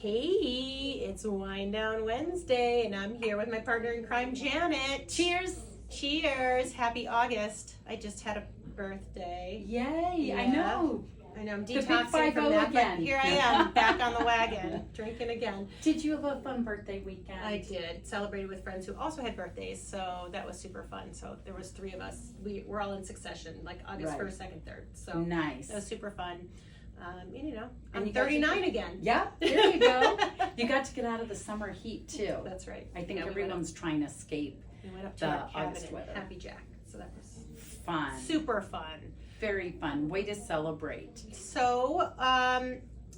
Hey, it's Wine Down Wednesday, and I'm here with my partner in crime, Janet. Cheers! Cheers! Happy August. I just had a birthday. Yay! Yeah. I know. I'm The big detoxing from 5-0 that, again. but here I am, back on the wagon, drinking again. Did you have a fun birthday weekend? I did. Celebrated with friends who also had birthdays, so that was super fun. So there was 3 of us. We're all in succession, like August Right. 1st, 2nd, 3rd. So Nice. that was super fun. And I'm you got 39 again. Yeah, there you go. You got to get out of the summer heat too. That's right. I think Yeah, everyone's trying to escape. We went up to the our cabin August in weather. Happy Jack, so that was Fun. super fun. Very fun. Way to celebrate. So,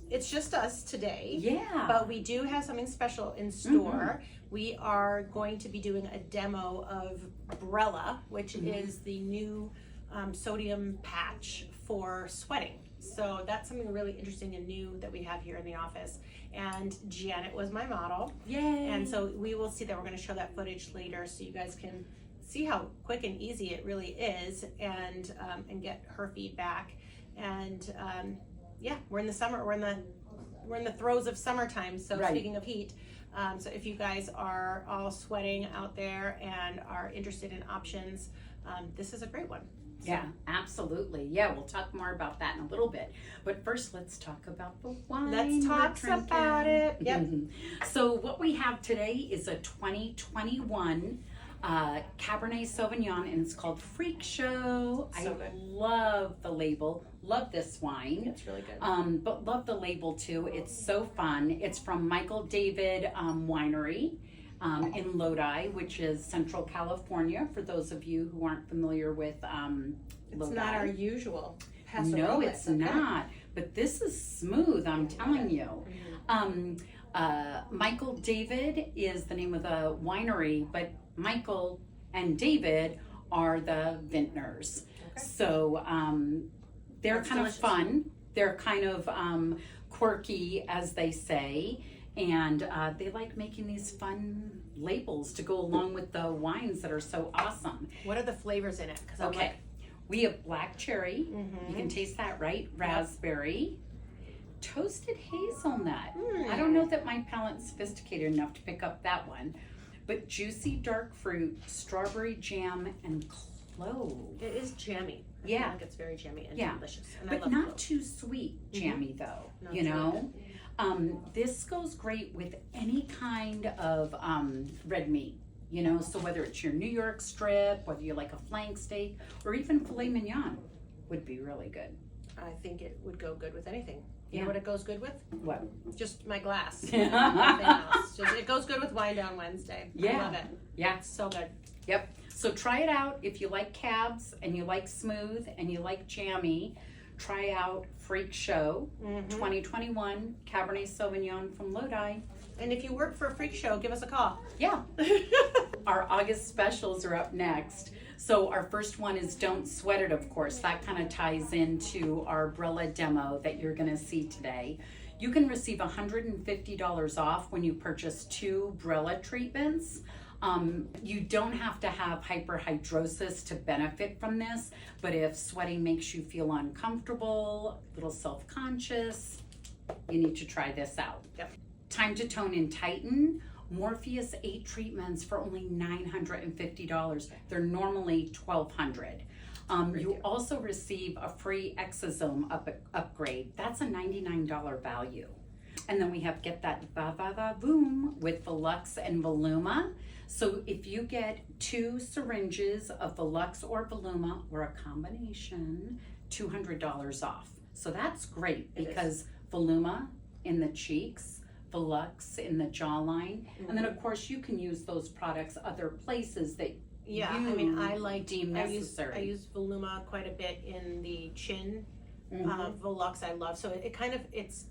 it's just us today. Yeah. But we do have something special in store. We are going to be doing a demo of Brella, which is the new sodium patch for sweating. So that's something really interesting and new that we have here in the office. And Janet was my model. Yay. And so we will see that. We're going to show that footage later so you guys can see how quick and easy it really is, and get her feedback. And yeah, we're in the summer. We're in the throes of summertime. So Right. speaking of heat, so if you guys are all sweating out there and are interested in options, this is a great one. So, Yeah, absolutely. Yeah, we'll talk more about that in a little bit. But first, let's talk about the wine. let's talk we're about it. Yep. drinking. So what we have today is a 2021 Cabernet Sauvignon, and it's called Freak Show. So I good. love the label. Love this wine. It's really good. But love the label too. It's so fun. It's from Michael David Winery in Lodi, which is Central California. For those of you who aren't familiar with It's Lodi. not our usual Paso No, Robles, it's okay? not. But this is smooth, I'm telling you. Michael David is the name of the winery, but Michael and David are the vintners. Okay. So they're That's kind delicious. of fun. They're kind of quirky, as they say. And they like making these fun labels to go along with the wines that are so awesome. What are the flavors in it? 'Cause I'm Okay, we have black cherry. Mhm. You can taste that, right? Raspberry, toasted hazelnut. Mm. I don't know that my palate's sophisticated enough to pick up that one, but juicy dark fruit, strawberry jam, and clove. It is jammy. I Yeah. feel like it's very jammy and Yeah. delicious. And I But love not cloves. too sweet jammy though, No, you it's really know? This goes great with any kind of red meat, you know? So whether it's your New York strip, whether you like a flank steak, or even filet mignon would be really good. I think it would go good with anything. You Yeah. know what it goes good with? What? Just my glass. Nothing else. Just, it goes good with Wine Down Wednesday. I Yeah. love it. Yeah. It's so good. Yep. So try it out. If you like cabs and you like smooth and you like jammy, try out Freak Show 2021 Cabernet Sauvignon from Lodi. And if you work for a freak show, give us a call. Yeah. Our August specials are up next. So our first one is Don't Sweat It, of course. That kind of ties into our Brella demo that you're going to see today. You can receive $150 off when you purchase 2 Brella treatments. You don't have to have hyperhidrosis to benefit from this, but if sweating makes you feel uncomfortable, a little self-conscious, you need to try this out. Yep. Time to Tone and Tighten. Morpheus 8 treatments for only $950. They're normally $1,200. You also receive a free exosome upgrade. That's a $99 value. And then we have Get That Va-Va-Va-Boom with Volux and Voluma. So if you get 2 syringes of Volux or Voluma or a combination, $200 off. So that's great It is. because Voluma in the cheeks, Volux in the jawline, and then of course you can use those products other places that Yeah, you I mean, I like deem I necessary. use Voluma quite a bit in the chin. Mhm. Volux I love. So it kind of it's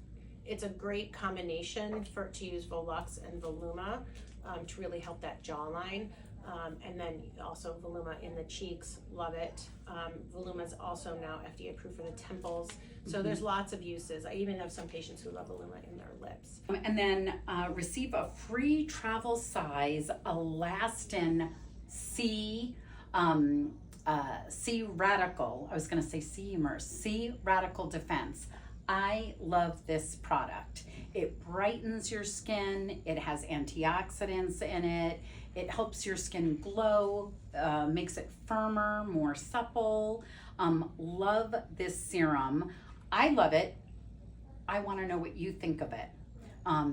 a great combination to use Volux and Voluma to really help that jawline. And then also Voluma in the cheeks, love it. Voluma is also now FDA approved for the temples. So there's lots of uses. I even have some patients who love Voluma in their lips. And then receive a free travel size Elastin C Radical. I was going to say C Immerse. C Radical Defense. I love this product. It brightens your skin, it has antioxidants in it, it helps your skin glow, makes it firmer, more supple. Love this serum. I love it. I want to know what you think of it,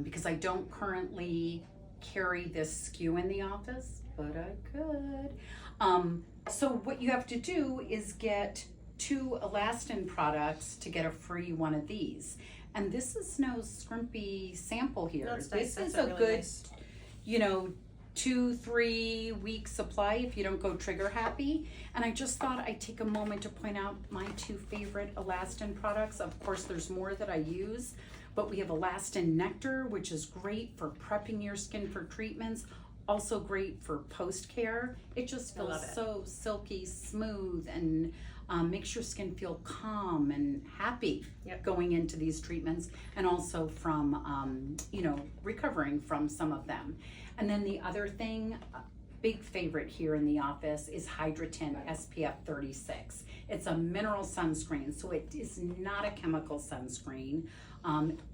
because I don't currently carry this SKU in the office, but I could. So what you have to do is get 2 Alastin products to get a free one of these. And this is no scrimpy sample here. No, it's nice. This is That's a really good, nice. 2-3 week supply if you don't go trigger happy. And I just thought I'd take a moment to point out my 2 favorite Alastin products. Of course, there's more that I use, but we have Alastin Nectar, which is great for prepping your skin for treatments. Also great for post care. It just I love feels it. so silky smooth and makes your skin feel calm and happy going into these treatments, and also from recovering from some of them. And then the other thing, big favorite here in the office, is Hydratint SPF 36. It's a mineral sunscreen, so it is not a chemical sunscreen.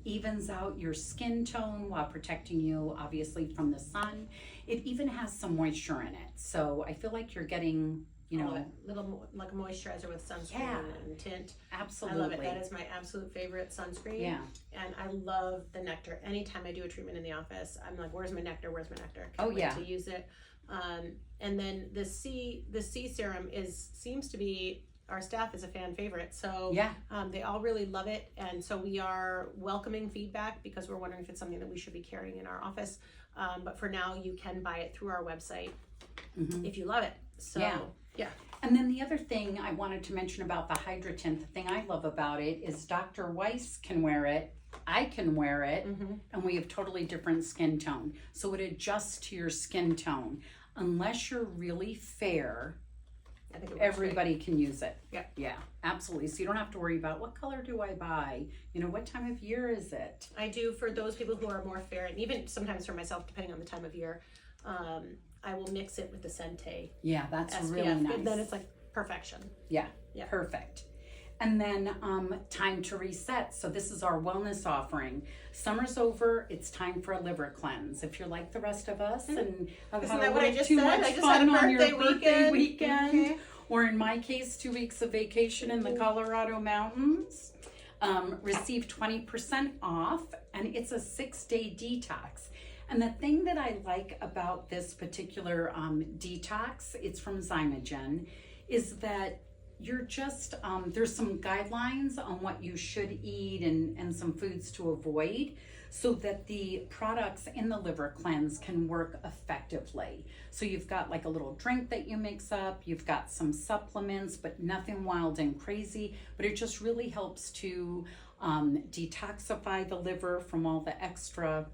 Evens out your skin tone while protecting you, obviously, from the sun. It even has some moisture in it, so I feel like you're getting, little like a moisturizer with sunscreen Yeah. and tint. absolutely. I love it. That is my absolute favorite sunscreen. Yeah. And I love the Nectar. Anytime I do a treatment in the office, I'm like, where's my Nectar? Where's my Nectar? Can't wait yeah. to use it. And then the C serum seems to be, our staff is a fan favorite. So Yeah. they all really love it. And so we are welcoming feedback because we're wondering if it's something that we should be carrying in our office. But for now, you can buy it through our website if you love it. So yeah. And then the other thing I wanted to mention about the Hydratint, the thing I love about it is Dr. Weiss can wear it, I can wear it, and we have totally different skin tone. So it adjusts to your skin tone. Unless you're really fair, I think it works everybody can use it. Yeah. Absolutely. So you don't have to worry about what color do I buy? What time of year is it? I do, for those people who are more fair, and even sometimes for myself, depending on the time of year, I will mix it with the Sente Yeah, that's SPF, really nice. and then it's like perfection. Yeah, Yeah. perfect. And then time to reset. So this is our wellness offering. Summer's over. It's time for a liver cleanse. If you're like the rest of us and have Isn't had that a what I little just too said? much I just fun had a on your birthday birthday weekend. weekend, or in my case, 2 weeks of vacation in the Colorado mountains, receive 20% off, and it's a 6-day detox. And the thing that I like about this particular detox, it's from Zymogen, is that you're just, there's some guidelines on what you should eat and some foods to avoid, so that the products in the liver cleanse can work effectively. So you've got like a little drink that you mix up, you've got some supplements, but nothing wild and crazy, but it just really helps to detoxify the liver from all the extra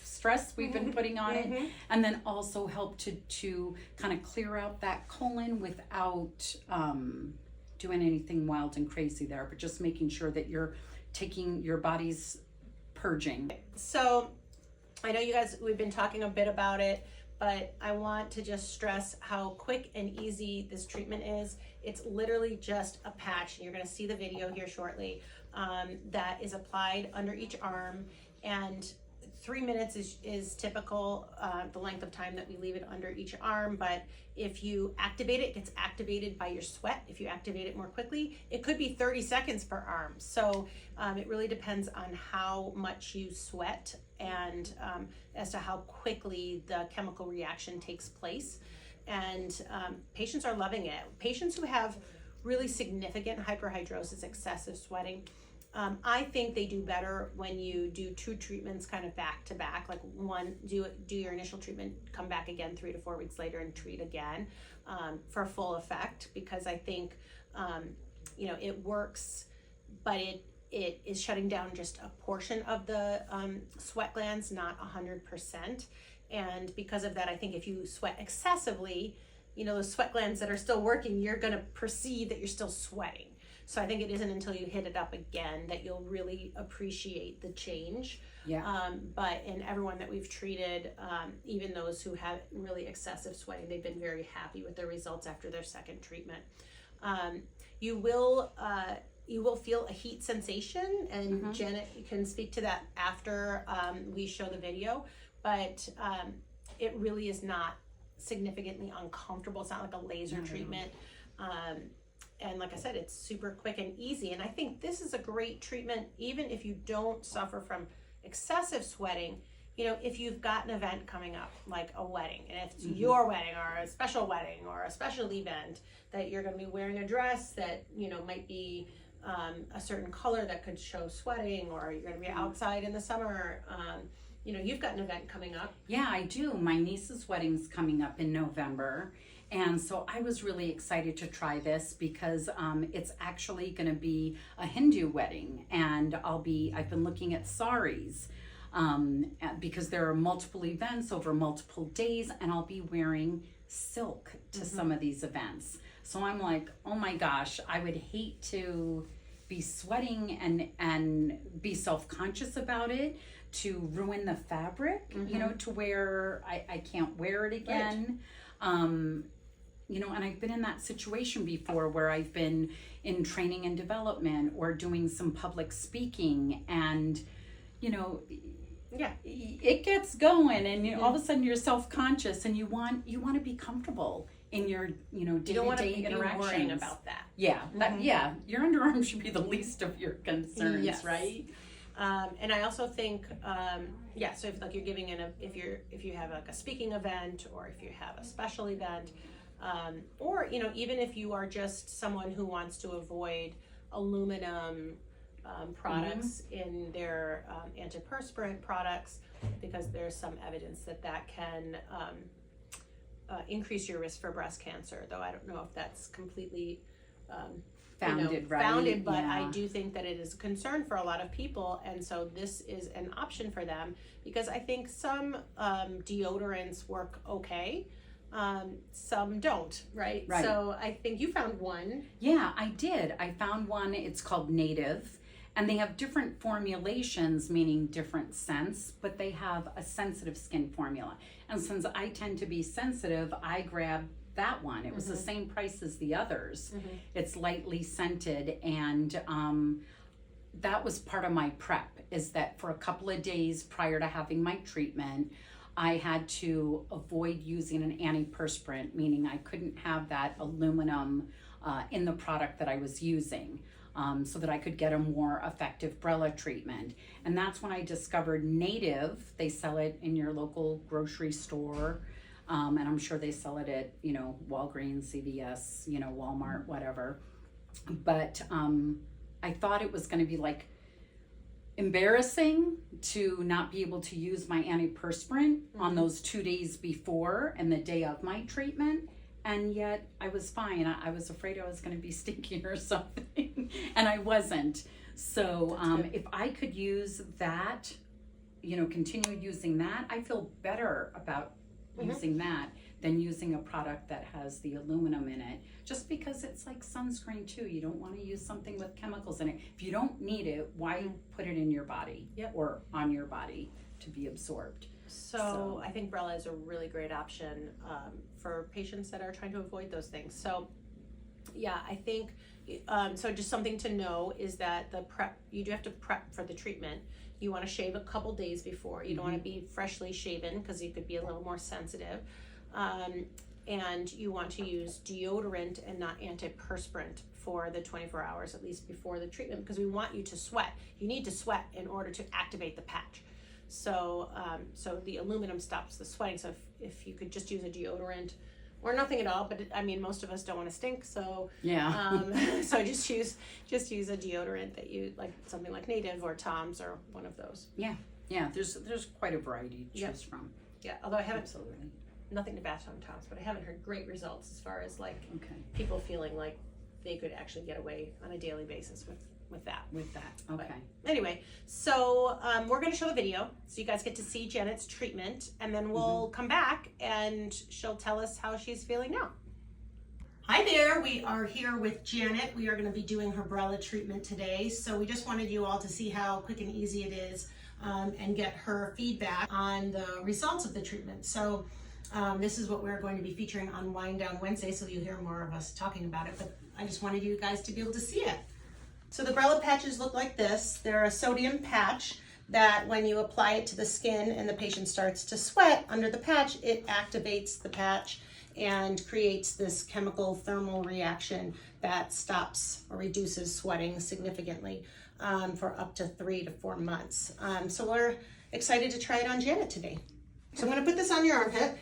stress we've been putting on it, and then also help to kind of clear out that colon without doing anything wild and crazy there, but just making sure that you're taking your body's purging. So I know you guys, we've been talking a bit about it, but I want to just stress how quick and easy this treatment is. It's literally just a patch, and you're going to see the video here shortly, that is applied under each arm, and 3 minutes is typical, the length of time that we leave it under each arm. But if you activate it, it gets activated by your sweat. If you activate it more quickly, it could be 30 seconds per arm. So it really depends on how much you sweat and as to how quickly the chemical reaction takes place. And patients are loving it. Patients who have really significant hyperhidrosis, excessive sweating, I think they do better when you do 2 treatments kind of back to back, like one, do your initial treatment, come back again 3 to 4 weeks later and treat again for full effect, because I think, it works, but it is shutting down just a portion of the sweat glands, not 100%. And because of that, I think if you sweat excessively, those sweat glands that are still working, you're going to perceive that you're still sweating. So I think it isn't until you hit it up again that you'll really appreciate the change. Yeah. But in everyone that we've treated, even those who have really excessive sweating, they've been very happy with their results after their second treatment. You will, you will feel a heat sensation, and Mhm. Janet can speak to that after we show the video, but it really is not significantly uncomfortable. It's not like a laser treatment. And like I said, it's super quick and easy. And I think this is a great treatment, even if you don't suffer from excessive sweating. You know, if you've got an event coming up, like a wedding, and if it's your wedding or a special event that you're going to be wearing a dress that, you know, might be a certain color that could show sweating, or you're going to be outside in the summer, you know, you've got an event coming up. Yeah, I do. My niece's wedding's coming up in November. And so I was really excited to try this because it's actually going to be a Hindu wedding. And I've been looking at saris because there are multiple events over multiple days, and I'll be wearing silk to some of these events. So I'm like, oh my gosh, I would hate to be sweating and be self-conscious about it, to ruin the fabric, you know, to where I can't wear it again. Right. You know, and I've been in that situation before where I've been in training and development or doing some public speaking, and, you know, it gets going, and you know, all of a sudden you're self-conscious, and you want to be comfortable in your, you know, day-to-day interactions. You don't want to be worrying about that. Yeah, your underarm should be the least of your concerns, right? And I also think, so if like you're giving if you have like a speaking event, or if you have a special event, or, you know, even if you are just someone who wants to avoid aluminum products in their antiperspirant products, because there's some evidence that can increase your risk for breast cancer, though I don't know if that's completely founded, but I do think that it is a concern for a lot of people, and so this is an option for them, because I think some deodorants work okay, some don't, right? So I think you found one. Yeah, I did. I found one. It's called Native, and they have different formulations, meaning different scents, but they have a sensitive skin formula. And since I tend to be sensitive, I grabbed that one. It was the same price as the others. It's lightly scented, and that was part of my prep, is that for a couple of days prior to having my treatment, I had to avoid using an antiperspirant, meaning I couldn't have that aluminum in the product that I was using, so that I could get a more effective BRELA treatment. And that's when I discovered Native. They sell it in your local grocery store. And I'm sure they sell it at, you know, Walgreens, CVS, you know, Walmart, whatever. But I thought it was going to be like embarrassing to not be able to use my antiperspirant on those 2 days before and the day of my treatment. And yet I was fine. I was afraid I was going to be stinky or something, and I wasn't. So if I could use that, you know, continue using that, I feel better about using that than using a product that has the aluminum in it, just because it's like sunscreen too. You don't want to use something with chemicals in it. If you don't need it, why put it in your body or on your body to be absorbed? So I think BRELA is a really great option for patients that are trying to avoid those things. So yeah, I think so just something to know is that you do have to prep for the treatment. You want to shave a couple days before. You don't want to be freshly shaven, because you could be a little more sensitive. And you want to use deodorant and not antiperspirant for the 24 hours at least before the treatment, because we want you to sweat. You need to sweat in order to activate the patch. So so the aluminum stops the sweating. So if you could just use a deodorant, or nothing at all, but I mean, most of us don't want to stink, so so just use a deodorant that you like, something like Native or Tom's or one of those. There's quite a variety to choose from. Although I haven't, nothing to bash on Tom's, but I haven't heard great results as far as like people feeling like they could actually get away on a daily basis with that. Okay. But anyway, so we're going to show the video so you guys get to see Janet's treatment, and then we'll come back and she'll tell us how she's feeling now. Hi there, we are here with Janet. We are going to be doing her BRELA treatment today, so we just wanted you all to see how quick and easy it is and get her feedback on the results of the treatment. So this is what we're going to be featuring on Wind Down Wednesday, so you'll hear more of us talking about it, but I just wanted you guys to be able to see it. So the Brella patches look like this. They're a sodium patch that when you apply it to the skin and the patient starts to sweat under the patch, it activates the patch and creates this chemical thermal reaction that stops or reduces sweating significantly for up to 3 to 4 months. So we're excited to try it on Janet today. So I'm gonna put this on your armpit,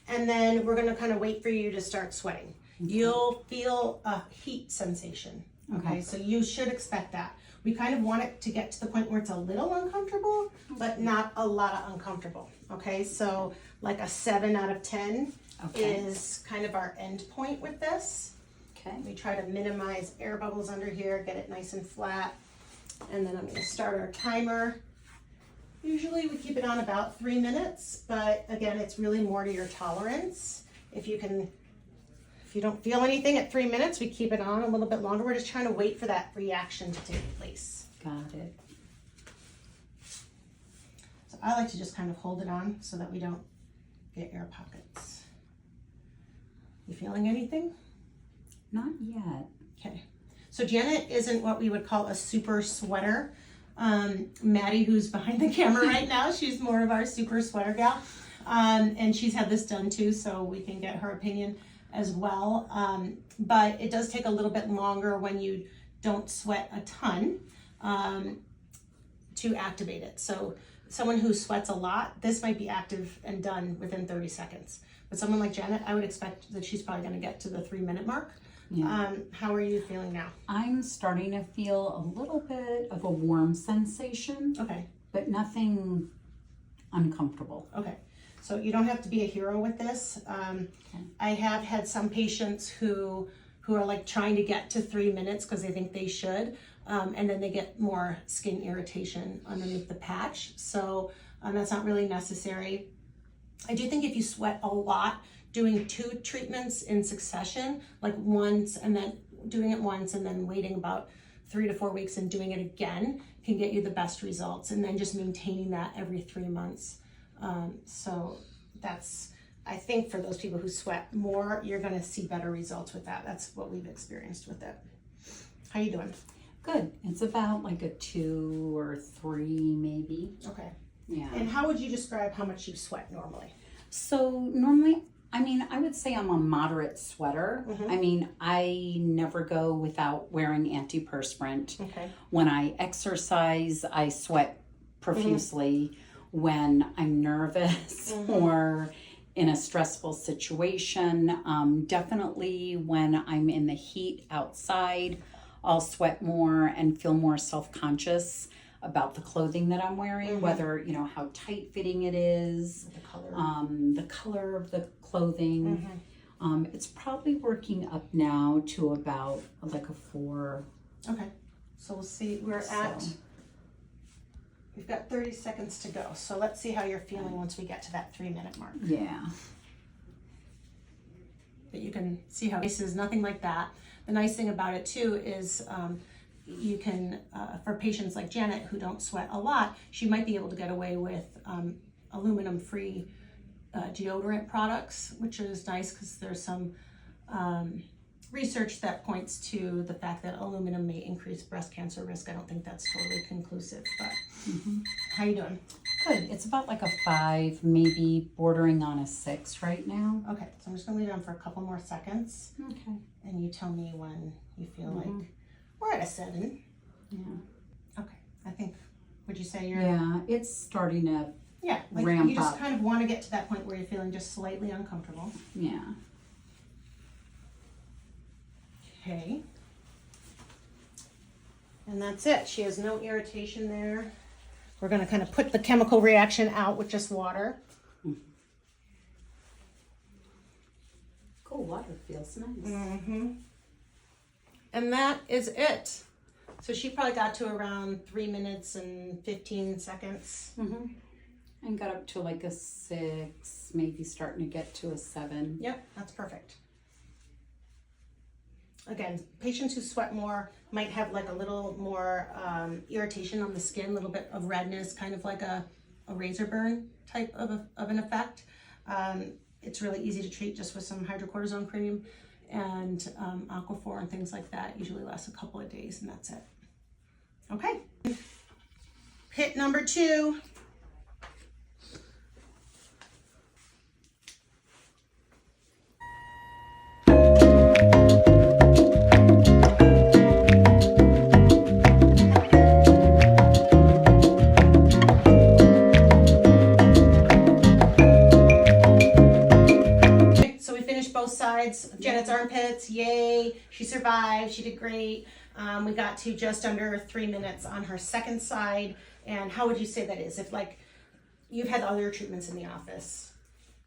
and then we're gonna kind of wait for you to start sweating. You'll feel a heat sensation, okay? So you should expect that. We kind of want it to get to the point where it's a little uncomfortable, but not a lot of uncomfortable, okay? So like a 7 out of 10 is kind of our end point with this. Okay. We try to minimize air bubbles under here, get it nice and flat. And then I'm gonna start our timer. Usually we keep it on about 3 minutes, but again, it's really more to your tolerance. If you don't feel anything at 3 minutes, we keep it on a little bit longer. We're just trying to wait for that reaction to take place. Got it. So I like to just kind of hold it on so that we don't get air pockets. You feeling anything? Not yet. Okay. So Janet isn't what we would call a super sweater. Maddie, who's behind the camera right now, she's more of our super sweater gal. And she's had this done too, so we can get her opinion as well. But it does take a little bit longer when you don't sweat a ton to activate it. So someone who sweats a lot, this might be active and done within 30 seconds. But someone like Janet, I would expect that she's probably gonna get to the 3 minute mark. Yeah. How are you feeling now? I'm starting to feel a little bit of a warm sensation, Okay, but nothing uncomfortable. okay. So you don't have to be a hero with this. I have had some patients who are like trying to get to 3 minutes because they think they should, and then they get more skin irritation underneath the patch. So that's not really necessary. I do think if you sweat a lot, doing 2 treatments in succession, like once and then doing it once and then waiting about 3 to 4 weeks and doing it again can get you the best results, and then just maintaining that every 3 months. So that's, I think for those people who sweat more, you're gonna see better results with that. That's what we've experienced with it. How you doing? Good. It's about like a 2 or 3 maybe. Okay. Yeah. And how would you describe how much you sweat normally? So normally, I mean, I would say I'm a moderate sweater. Mhm. I mean, I never go without wearing antiperspirant. Okay. When I exercise, I sweat profusely. When I'm nervous or in a stressful situation, definitely when I'm in the heat outside, I'll sweat more and feel more self-conscious about the clothing that I'm wearing, whether, you know, how tight fitting it is, the color of the clothing. It's probably working up now to about like a 4. Okay. So we'll see, we've got 30 seconds to go. So let's see how you're feeling once we get to that 3 minute mark. Yeah. But you can see how this is nothing like that. The nice thing about it too is you can, for patients like Janet who don't sweat a lot, she might be able to get away with aluminum-free deodorant products, which is nice because there's some research that points to the fact that aluminum may increase breast cancer risk. I don't think that's totally conclusive, but how you doing? Good. It's about like a 5, maybe bordering on a 6 right now. Okay, so I'm just gonna leave it on for a couple more seconds, Okay. and you tell me when you feel like we're at a 7. Yeah. Okay, I think, would you say you're? Yeah, it's starting to, Yeah, like ramp you just up. kind of want to get to that point where you're feeling just slightly uncomfortable. yeah. Okay. And that's it. She has no irritation there. We're going to kind of put the chemical reaction out with just water. Cool water feels nice. Mm-hmm. And that is it. So she probably got to around 3 minutes and 15 seconds. And got up to like a 6, maybe starting to get to a 7. Yep, that's perfect. Again, patients who sweat more might have like a little more irritation on the skin, a little bit of redness, kind of like a razor burn type of an effect. It's really easy to treat just with some hydrocortisone cream and Aquaphor and things like that. Usually lasts a couple of days, and that's it. Okay. Pit number 2. So we finished both sides of Janet's armpits. Yay. She survived. She did great. We got to just under 3 minutes on her second side. And how would you say that is? If like you've had other treatments in the office.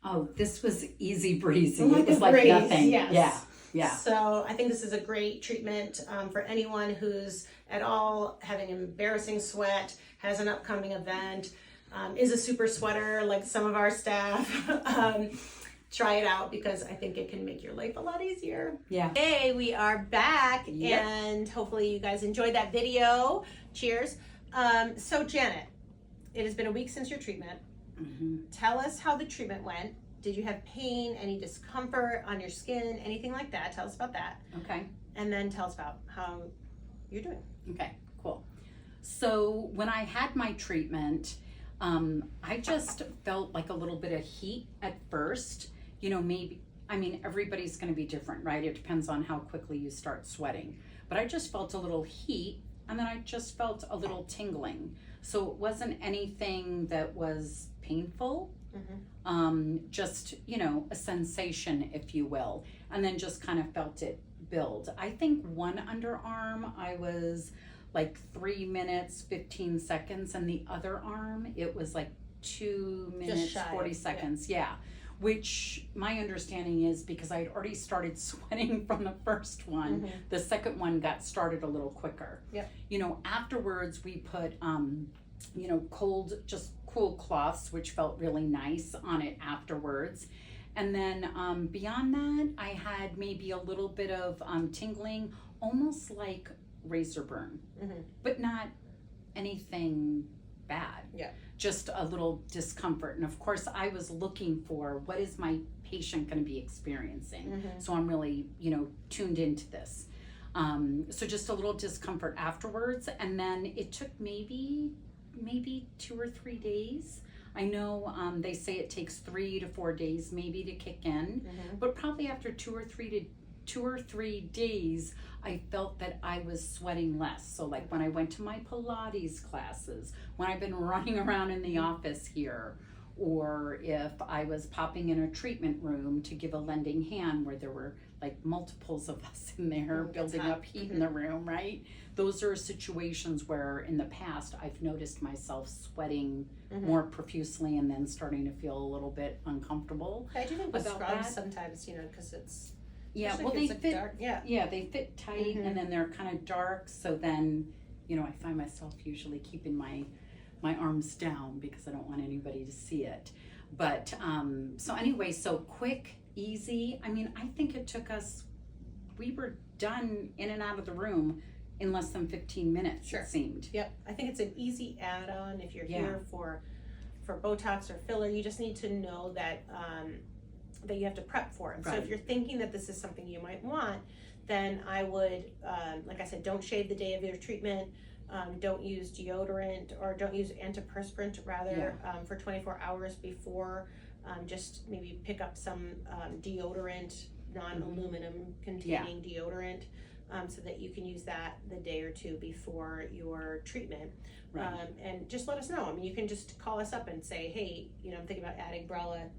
Oh, this was easy breezy. Like It was a like breeze, nothing. yes. Yeah. So I think this is a great treatment for anyone who's at all having embarrassing sweat, has an upcoming event, is a super sweater like some of our staff. Try it out because I think it can make your life a lot easier. Yeah. Hey, we are back Yep. and hopefully you guys enjoyed that video. Cheers. So Janet, it has been a week since your treatment. Mm-hmm. Tell us how the treatment went. Did you have pain, any discomfort on your skin, anything like that? Tell us about that. Okay. And then tell us about how you're doing. Okay, cool. So when I had my treatment, I just felt like a little bit of heat at first. You know, maybe, I mean, everybody's going to be different, right? It depends on how quickly you start sweating. But I just felt a little heat, and then I just felt a little tingling. So it wasn't anything that was painful. Just, you know, a sensation, if you will, and then just kind of felt it build. I think one underarm, I was like 3 minutes, 15 seconds, and the other arm, it was like 2 minutes, 40 seconds. Yeah. Which my understanding is because I had already started sweating from the first one, the second one got started a little quicker. Yep. You know, afterwards we put, you know, cool cloths, which felt really nice on it afterwards. And then beyond that, I had maybe a little bit of tingling, almost like razor burn, but not anything bad. Yeah. Just a little discomfort. And of course, I was looking for what is my patient going to be experiencing. So I'm really, you know, tuned into this. So just a little discomfort afterwards. And then it took maybe 2 or 3 days. I know they say it takes 3 to 4 days maybe to kick in, but probably after 2 or 3 days, I felt that I was sweating less. So like when I went to my Pilates classes, when I've been running around in the office here, or if I was popping in a treatment room to give a lending hand where there were like multiples of us in there building up heat in the room, right? Those are situations where in the past I've noticed myself sweating more profusely and then starting to feel a little bit uncomfortable. I do think with about scrubs that. sometimes, you know, because it's Well, they fit. dark. They fit tight and then they're kind of dark. So then, you know, I find myself usually keeping my arms down because I don't want anybody to see it. But so anyway, so quick, easy. I mean, I think it took us. We were done in and out of the room in less than 15 minutes. Sure. It seemed. Yep. I think it's an easy add-on if you're here for Botox or filler. You just need to know that that you have to prep for it. Right. So if you're thinking that this is something you might want, then I would, like I said, don't shave the day of your treatment. Don't use deodorant or don't use antiperspirant rather for 24 hours before. Just maybe pick up some deodorant, non-aluminum containing deodorant, so that you can use that the day or two before your treatment. Right. And just let us know. I mean, you can just call us up and say, hey, you know, I'm thinking about adding Brella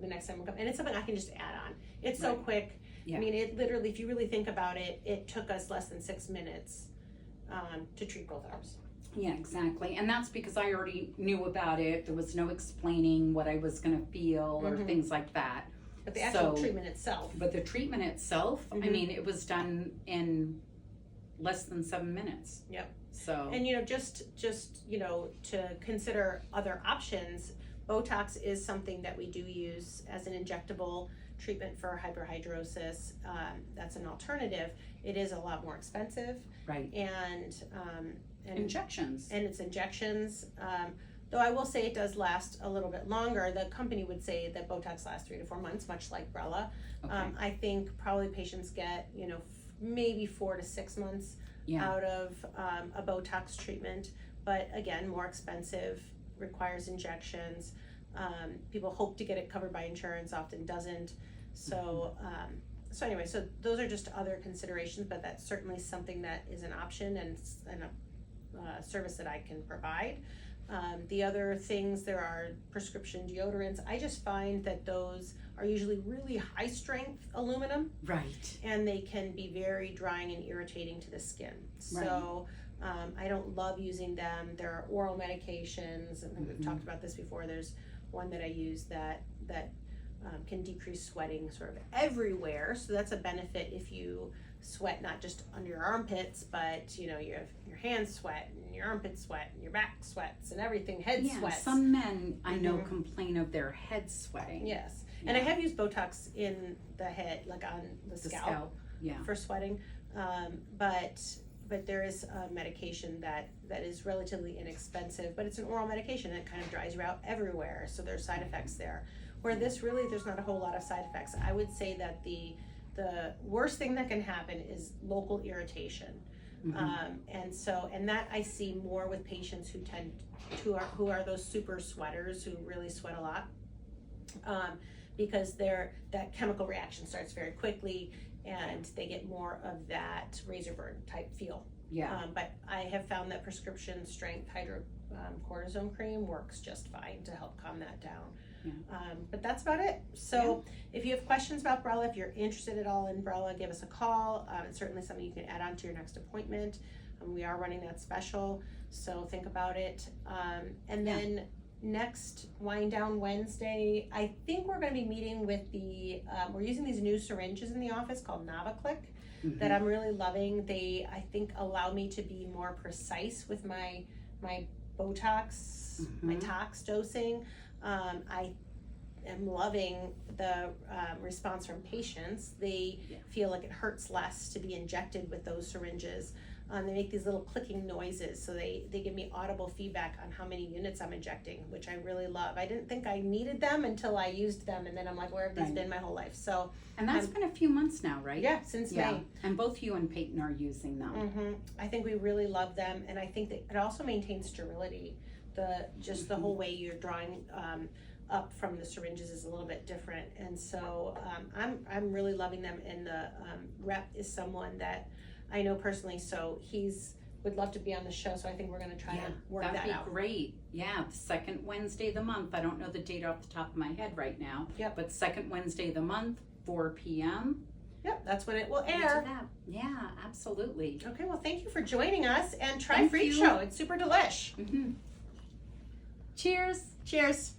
the next time we come. And it's something I can just add on. It's so quick. Yeah. I mean, it literally, if you really think about it, it took us less than 6 minutes to treat both arms. Yeah, exactly. And that's because I already knew about it. There was no explaining what I was going to feel or things like that. But the actual treatment itself. But the treatment itself, I mean, it was done in less than 7 minutes. Yep. So. And, you know, just, you know, to consider other options, Botox is something that we do use as an injectable treatment for hyperhidrosis. That's an alternative. It is a lot more expensive. Right. And injections. And it's injections. Though I will say it does last a little bit longer. The company would say that Botox lasts 3 to 4 months, much like Brella. Okay. I think probably patients get, you know, maybe 4 to 6 months Yeah. out of a Botox treatment, but again, more expensive, requires injections. People hope to get it covered by insurance, often doesn't. So, so anyway, so those are just other considerations, but that's certainly something that is an option and a service that I can provide. The other things, there are prescription deodorants. I just find that those are usually really high strength aluminum, Right. and they can be very drying and irritating to the skin. So I don't love using them. There are oral medications, and we've talked about this before. There's one that I use that can decrease sweating sort of everywhere. So that's a benefit if you sweat not just under your armpits, but you have your hands sweat and your armpits sweat and your back sweats and everything, head sweats. Some men I know complain of their head sweating. Yes, and I have used Botox in the head, like on the scalp. Yeah. For sweating, but there is a medication that is relatively inexpensive, but it's an oral medication and it kind of dries you out everywhere, so there's side effects there. Where this really, there's not a whole lot of side effects. I would say that the worst thing that can happen is local irritation. And that I see more with patients who are those super sweaters who really sweat a lot, because that chemical reaction starts very quickly and they get more of that razor burn type feel. Yeah. But I have found that prescription strength hydrocortisone cream works just fine to help calm that down. Yeah. But that's about it. So if you have questions about Brella, if you're interested at all in Brella, give us a call. It's certainly something you can add on to your next appointment. We are running that special, so think about it. And then next Wind Down Wednesday, I think we're going to be meeting with we're using these new syringes in the office called NavaClick that I'm really loving. They, I think, allow me to be more precise with my Botox, my tox dosing. I am loving the response from patients. They feel like it hurts less to be injected with those syringes. They make these little clicking noises, so they give me audible feedback on how many units I'm injecting, which I really love. I didn't think I needed them until I used them, and then I'm like, where have these been my whole life? So, and that's been a few months now, right? Yeah, since May. And both you and Peyton are using them. I think we really love them, and I think that it also maintains sterility. The whole way you're drawing up from the syringes is a little bit different, and so I'm really loving them. And the rep is someone that I know personally, so would love to be on the show. So I think we're going to try to work that out. That'd be great. Yeah, the second Wednesday of the month. I don't know the date off the top of my head right now. Yep. But second Wednesday of the month, 4 p.m. Yep, that's when it will air. Yeah, absolutely. Okay, well, thank you for joining us, and try Thank Freak you. Show. It's super delish. Cheers. Cheers.